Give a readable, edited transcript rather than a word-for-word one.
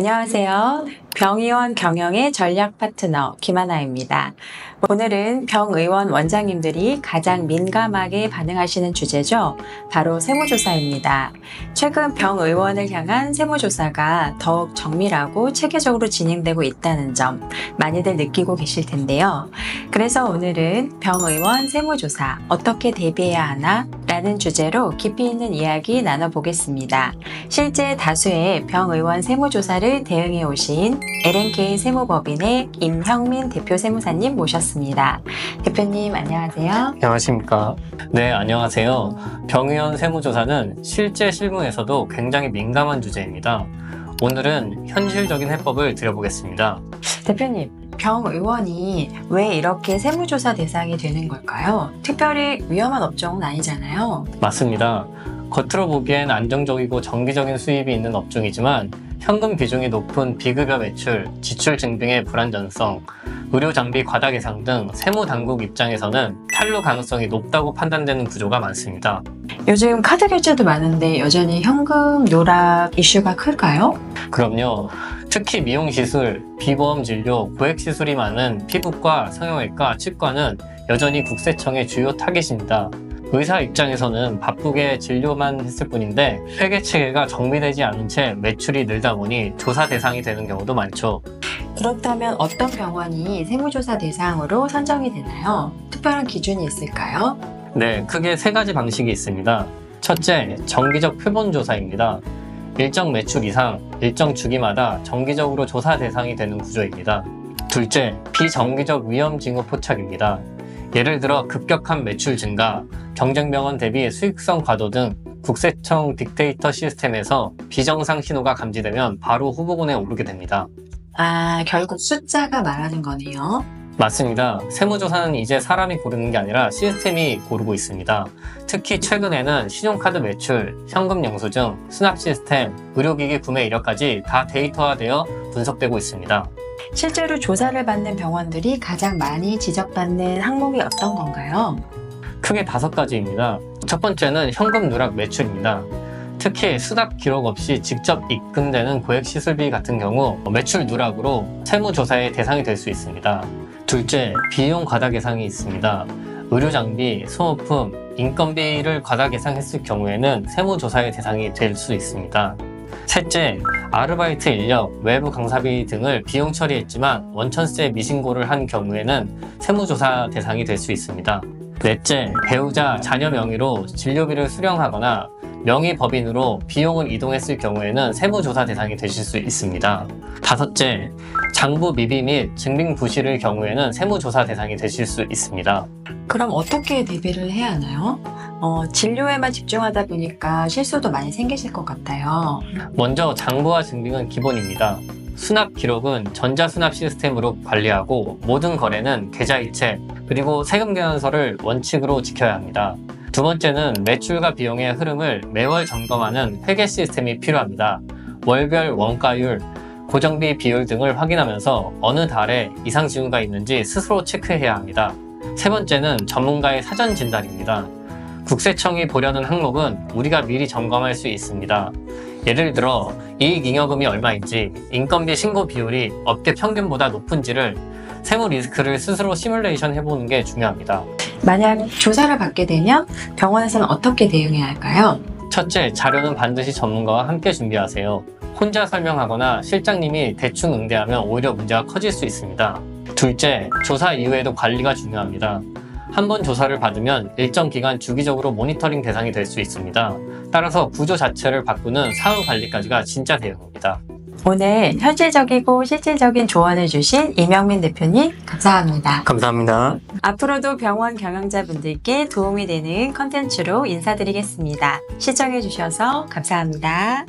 안녕하세요. 병의원 경영의 전략 파트너 김하나입니다. 오늘은 병의원 원장님들이 가장 민감하게 반응하시는 주제죠. 바로 세무조사입니다. 최근 병의원을 향한 세무조사가 더욱 정밀하고 체계적으로 진행되고 있다는 점 많이들 느끼고 계실 텐데요. 그래서 오늘은 병의원 세무조사 어떻게 대비해야 하나? 라는 주제로 깊이 있는 이야기 나눠보겠습니다. 실제 다수의 병의원 세무조사를 대응해 오신 L&K 세무법인의 임형민 대표 세무사님 모셨습니다. 대표님 안녕하세요. 안녕하십니까. 네, 안녕하세요. 병의원 세무조사는 실제 실무에서도 굉장히 민감한 주제입니다. 오늘은 현실적인 해법을 드려보겠습니다. 대표님, 병의원이 왜 이렇게 세무조사 대상이 되는 걸까요? 특별히 위험한 업종은 아니잖아요. 맞습니다. 겉으로 보기엔 안정적이고 정기적인 수입이 있는 업종이지만 현금 비중이 높은 비급여 매출, 지출 증빙의 불안전성, 의료 장비 과다 계상 등 세무당국 입장에서는 탈루 가능성이 높다고 판단되는 구조가 많습니다. 요즘 카드 결제도 많은데 여전히 현금 누락 이슈가 클까요? 그럼요. 특히 미용시술, 비보험 진료, 고액시술이 많은 피부과, 성형외과, 치과는 여전히 국세청의 주요 타깃입니다. 의사 입장에서는 바쁘게 진료만 했을 뿐인데 회계체계가 정비되지 않은 채 매출이 늘다 보니 조사 대상이 되는 경우도 많죠. 그렇다면 어떤 병원이 세무조사 대상으로 선정이 되나요? 특별한 기준이 있을까요? 네, 크게 세 가지 방식이 있습니다. 첫째, 정기적 표본조사입니다. 일정 매출 이상, 일정 주기마다 정기적으로 조사 대상이 되는 구조입니다. 둘째, 비정기적 위험 징후 포착입니다. 예를 들어 급격한 매출 증가, 경쟁병원 대비 수익성 과도 등 국세청 빅데이터 시스템에서 비정상 신호가 감지되면 바로 후보군에 오르게 됩니다. 결국 숫자가 말하는 거네요. 맞습니다. 세무조사는 이제 사람이 고르는 게 아니라 시스템이 고르고 있습니다. 특히 최근에는 신용카드 매출, 현금 영수증, 수납 시스템, 의료기기 구매 이력까지 다 데이터화되어 분석되고 있습니다. 실제로 조사를 받는 병원들이 가장 많이 지적받는 항목이 어떤 건가요? 크게 5가지입니다. 첫 번째는 현금 누락 매출입니다. 특히 수납 기록 없이 직접 입금되는 고액 시술비 같은 경우 매출 누락으로 세무조사의 대상이 될 수 있습니다. 둘째, 비용 과다 계상이 있습니다. 의료 장비, 소모품, 인건비를 과다 계상했을 경우에는 세무조사의 대상이 될 수 있습니다. 셋째, 아르바이트 인력, 외부 강사비 등을 비용 처리했지만 원천세 미신고를 한 경우에는 세무조사 대상이 될 수 있습니다. 넷째, 배우자, 자녀 명의로 진료비를 수령하거나 명의법인으로 비용을 이동했을 경우에는 세무조사 대상이 되실 수 있습니다. 다섯째, 장부 미비 및 증빙 부실의 경우에는 세무조사 대상이 되실 수 있습니다. 그럼 어떻게 대비를 해야 하나요? 진료에만 집중하다 보니까 실수도 많이 생기실 것 같아요. 먼저 장부와 증빙은 기본입니다. 수납 기록은 전자수납 시스템으로 관리하고 모든 거래는 계좌이체 그리고 세금 계산서를 원칙으로 지켜야 합니다. 두 번째는 매출과 비용의 흐름을 매월 점검하는 회계 시스템이 필요합니다. 월별 원가율, 고정비 비율 등을 확인하면서 어느 달에 이상 징후가 있는지 스스로 체크해야 합니다. 세 번째는 전문가의 사전 진단입니다. 국세청이 보려는 항목은 우리가 미리 점검할 수 있습니다. 예를 들어 이익잉여금이 얼마인지, 인건비 신고 비율이 업계 평균보다 높은지를 세무 리스크를 스스로 시뮬레이션 해보는 게 중요합니다. 만약 조사를 받게 되면 병원에서는 어떻게 대응해야 할까요? 첫째, 자료는 반드시 전문가와 함께 준비하세요. 혼자 설명하거나 실장님이 대충 응대하면 오히려 문제가 커질 수 있습니다. 둘째, 조사 이후에도 관리가 중요합니다. 한 번 조사를 받으면 일정 기간 주기적으로 모니터링 대상이 될 수 있습니다. 따라서 구조 자체를 바꾸는 사후 관리까지가 진짜 대응입니다. 오늘 현실적이고 실질적인 조언을 주신 임형민 대표님 감사합니다. 감사합니다. 앞으로도 병원 경영자분들께 도움이 되는 컨텐츠로 인사드리겠습니다. 시청해주셔서 감사합니다.